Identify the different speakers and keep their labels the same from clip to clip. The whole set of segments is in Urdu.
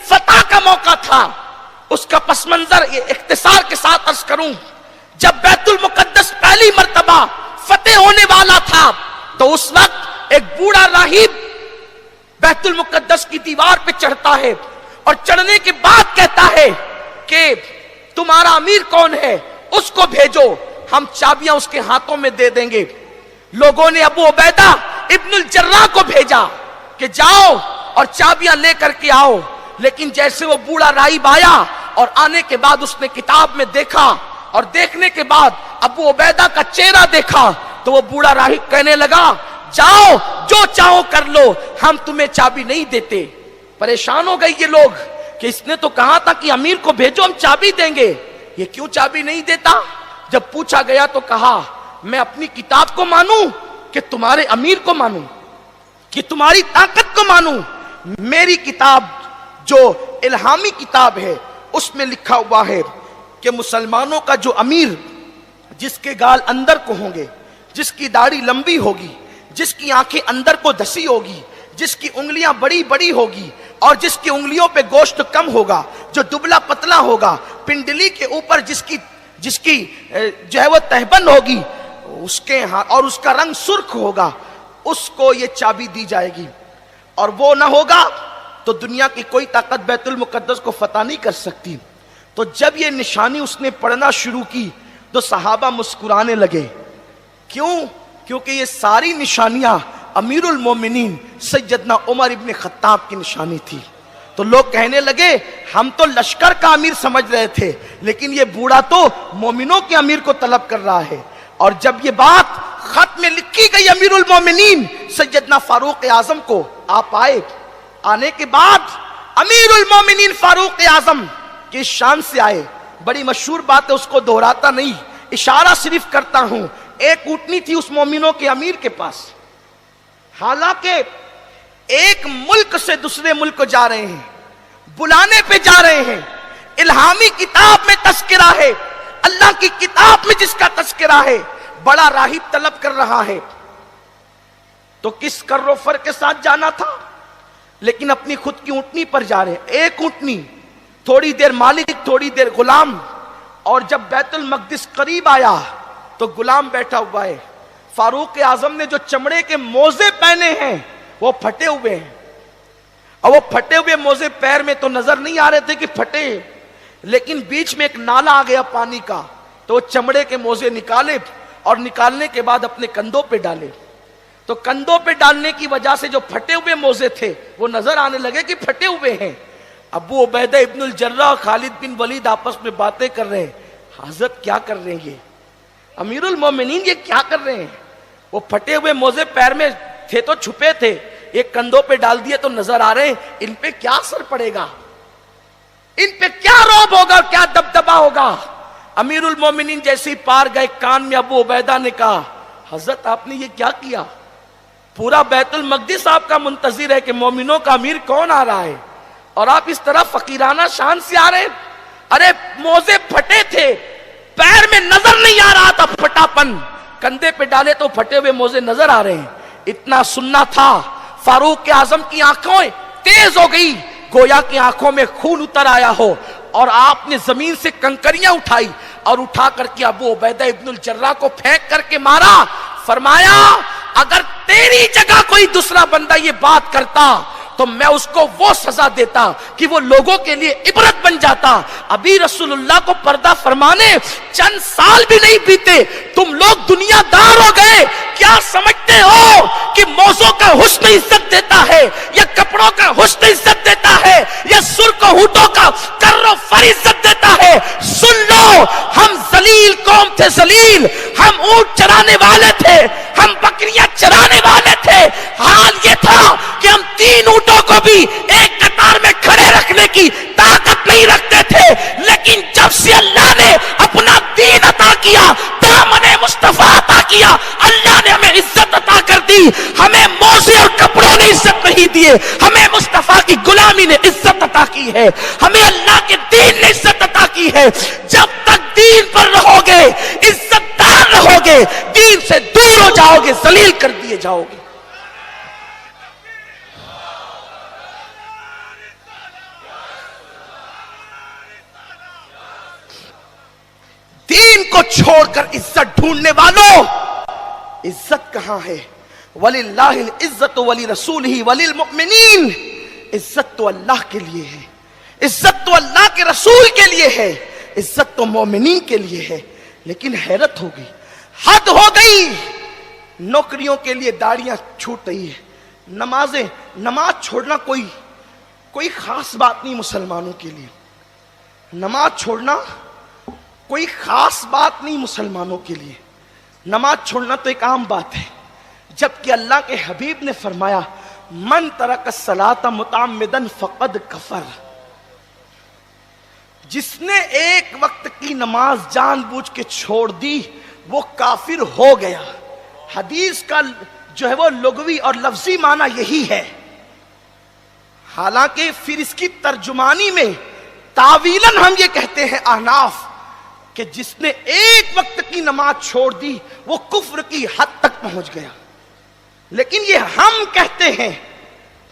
Speaker 1: فتح کا موقع تھا. اس کا پس منظر یہ اختصار کے ساتھ عرض کروں، جب بیت المقدس پہلی مرتبہ فتح ہونے والا تھا تو اس وقت ایک بوڑھا راہب بیت المقدس کی دیوار پہ چڑھتا ہے اور چڑھنے کے بعد کہتا ہے کہ تمہارا امیر کون ہے، اس کو بھیجو، ہم چابیاں اس کے ہاتھوں میں دے دیں گے. لوگوں نے ابو عبیدہ ابن الجراح کو بھیجا کہ جاؤ اور چابیاں لے کر کے آؤ. لیکن جیسے وہ بوڑھا راہب آیا اور آنے کے بعد اس نے کتاب میں دیکھا اور دیکھنے کے بعد ابو عبیدہ کا چہرہ دیکھا تو وہ بوڑھا راہب کہنے لگا جاؤ جو چاہو کر لو، ہم تمہیں چابی نہیں دیتے. پریشان ہو گئی یہ لوگ کہ اس نے تو کہا تھا کہ امیر کو بھیجو ہم چابی دیں گے، یہ کیوں چابی نہیں دیتا؟ جب پوچھا گیا تو کہا میں اپنی کتاب کو مانوں کہ تمہارے امیر کو مانوں، کہ تمہاری طاقت کو مانوں؟ میری کتاب جو الہامی کتاب ہے اس میں لکھا ہوا ہے کہ مسلمانوں کا جو امیر، جس کے گال اندر کو ہوں گے، جس کی داڑھی لمبی ہوگی، جس کی آنکھیں اندر کو دسی ہوگی، جس کی انگلیاں بڑی بڑی ہوگی اور جس کی انگلیوں پہ گوشت کم ہوگا، جو دبلا پتلا ہوگا، پنڈلی کے اوپر جس کی جو ہے وہ تہبند ہوگی، اس کے اور اس کا رنگ سرخ ہوگا، اس کو یہ چابی دی جائے گی. اور وہ نہ ہوگا تو دنیا کی کوئی طاقت بیت المقدس کو فتح نہیں کر سکتی. تو جب یہ نشانی اس نے پڑھنا شروع کی تو صحابہ مسکرانے لگے. کیوں؟ کیونکہ یہ ساری نشانیاں امیر المومنین سیدنا عمر ابن خطاب کی نشانی تھی. تو لوگ کہنے لگے ہم تو لشکر کا امیر سمجھ رہے تھے، لیکن یہ بوڑھا تو مومنوں کے امیر کو طلب کر رہا ہے. اور جب یہ بات خط میں لکھی گئی امیر المومنین سیدنا فاروق اعظم کو، آپ آئے. آنے کے بعد امیر المومنین فاروق اعظم کی شان سے آئے. بڑی مشہور بات ہے، اس کو دہراتا نہیں، اشارہ صرف کرتا ہوں. ایک اونٹنی تھی اس مومنوں کے امیر کے پاس. حالانکہ ایک ملک سے دوسرے ملک کو جا رہے ہیں، بلانے پہ جا رہے ہیں، الہامی کتاب میں تذکرہ ہے، اللہ کی کتاب میں جس کا تذکرہ ہے، بڑا راہب طلب کر رہا ہے. تو کس کر و فر کے ساتھ جانا تھا، لیکن اپنی خود کی اونٹنی پر جا رہے ہیں. ایک اونٹنی، تھوڑی دیر مالک تھوڑی دیر غلام. اور جب بیت المقدس قریب آیا تو غلام بیٹھا ہوا ہے. فاروق اعظم نے جو چمڑے کے موزے پہنے ہیں وہ پھٹے ہوئے ہیں، اور وہ پھٹے ہوئے موزے پیر میں تو نظر نہیں آ رہے تھے کہ پھٹے، لیکن بیچ میں ایک نالا آ گیا پانی کا، تو وہ چمڑے کے موزے نکالے اور نکالنے کے بعد اپنے کندھوں پہ ڈالے. تو کندھوں پہ ڈالنے کی وجہ سے جو پھٹے ہوئے موزے تھے وہ نظر آنے لگے کہ پھٹے ہوئے ہیں. ابو عبیدہ ابن الجراح خالد بن ولید آپس میں باتیں کر رہے ہیں، حضرت کیا کر رہے ہیں یہ امیر المومنین، یہ کیا کر رہے ہیں؟ وہ پھٹے ہوئے موزے پیر میں تھے تو چھپے تھے، ایک کندھوں پہ ڈال دیے تو نظر آ رہے ہیں، ان پہ کیا اثر پڑے گا، ان پہ کیا رعب ہوگا، کیا دبدبا ہوگا؟ امیر المومنین جیسے ہی پار گئے، کان میں ابو عبیدہ نے کہا حضرت آپ نے یہ کیا کیا؟ پورا بیت المقدس آپ کا منتظر ہے کہ مومنوں کا امیر کون آ رہا ہے، اور آپ اس طرح فقیرانہ شان سے آ رہے ہیں. ارے موزے پھٹے تھے، پیر میں نظر نہیں آ رہا تھا پھٹا پن، کندھے پہ ڈالے تو پھٹے ہوئے موزے نظر آ رہے ہیں. اتنا سننا تھا. فاروق اعظم کی آنکھوں تیز ہو گئی، گویا کی آنکھوں میں خون اتر آیا ہو، اور آپ نے زمین سے کنکریاں اٹھائی اور اٹھا کر کے ابو عبیدہ ابن الجراح کو پھینک کر کے مارا. فرمایا اگر تیری جگہ کوئی دوسرا بندہ یہ بات کرتا تو میں اس کو وہ سزا دیتا کہ وہ لوگوں کے لیے عبرت بن جاتا. ابھی رسول اللہ کو پردہ فرمانے چند سال بھی نہیں بیتے، تم لوگ دنیا دار ہو گئے. کیا سمجھتے ہو کہ موزوں کا حسن عزت دیتا ہے، یا کپڑوں کا حسن عزت دیتا ہے، یا سرخ ہونٹوں کا کر و فر عزت دیتا ہے؟ سن لو، ہم ذلیل قوم تھے، ذلیل. ہم اونٹ چرانے والے تھے، ہم بکریاں چرانے والے تھے. حال یہ تھا کہ ہم 3 اونٹوں کو بھی ایک قطار میں کھڑے رکھنے کی طاقت نہیں رکھتے تھے. لیکن جب سے اللہ نے اپنا دین عطا کیا، دامن مصطفیٰ عطا کیا، اللہ نے ہمیں عزت عطا کر دی. ہمیں موزے اور کپڑوں نے عزت نہیں دیے، ہمیں مصطفیٰ کی غلامی نے عزت عطا کی ہے، ہمیں اللہ کے دین نے عزت عطا کی ہے. جب تک دین پر رہو گے، عزت دار رہو گے، دین سے دور ہو جاؤ گے، ذلیل کر دیے جاؤ گے. کو چھوڑ کر عزت ڈھونڈنے والوں، عزت کہاں ہے؟ وَلِلَّهِ الْعِزَّةُ وَلِرَسُولِهِ وَلِلْمُؤْمِنِينَ، عزت تو اللہ کے لیے ہے، عزت تو اللہ کے رسول کے لیے ہے، عزت تو مومنین کے لیے ہے۔ لیکن حیرت ہو گئی، حد ہو گئی، نوکریوں کے لیے داڑیاں چھوٹ رہی ہے، نماز چھوڑنا کوئی خاص بات نہیں مسلمانوں کے لیے، نماز چھوڑنا کوئی خاص بات نہیں مسلمانوں کے لیے، نماز چھوڑنا تو ایک عام بات ہے، جبکہ اللہ کے حبیب نے فرمایا من ترک الصلاۃ متعمدا فقد کفر، جس نے ایک وقت کی نماز جان بوجھ کے چھوڑ دی وہ کافر ہو گیا۔ حدیث کا جو ہے وہ لغوی اور لفظی معنی یہی ہے، حالانکہ پھر اس کی ترجمانی میں تعویلاً ہم یہ کہتے ہیں احناف کہ جس نے ایک وقت کی نماز چھوڑ دی وہ کفر کی حد تک پہنچ گیا، لیکن یہ ہم کہتے ہیں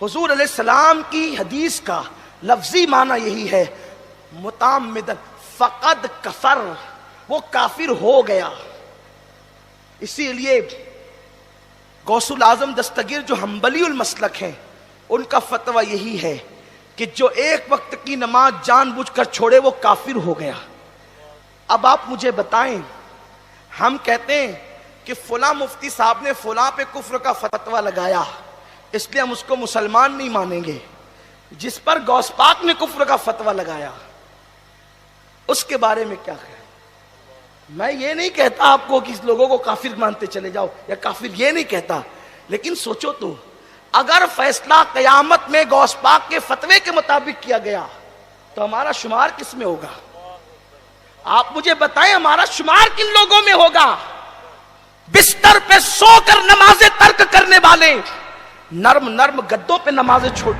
Speaker 1: حضور علیہ السلام کی حدیث کا لفظی معنی یہی ہے متعمدن فقد کفر، وہ کافر ہو گیا۔ اسی لیے غوث الاعظم دستگیر جو حنبلی المسلک ہیں ان کا فتویٰ یہی ہے کہ جو ایک وقت کی نماز جان بوجھ کر چھوڑے وہ کافر ہو گیا۔ اب آپ مجھے بتائیں، ہم کہتے ہیں کہ فلاں مفتی صاحب نے فلاں پہ کفر کا فتویٰ لگایا اس لیے ہم اس کو مسلمان نہیں مانیں گے، جس پر غوث پاک نے کفر کا فتویٰ لگایا اس کے بارے میں کیا خیال؟ میں یہ نہیں کہتا آپ کو کہ اس لوگوں کو کافر مانتے چلے جاؤ یا کافر، یہ نہیں کہتا، لیکن سوچو تو اگر فیصلہ قیامت میں غوث پاک کے فتوے کے مطابق کیا گیا تو ہمارا شمار کس میں ہوگا؟ آپ مجھے بتائیں ہمارا شمار کن لوگوں میں ہوگا؟ بستر پہ سو کر نمازیں ترک کرنے والے، نرم گدوں پہ نمازیں چھوڑ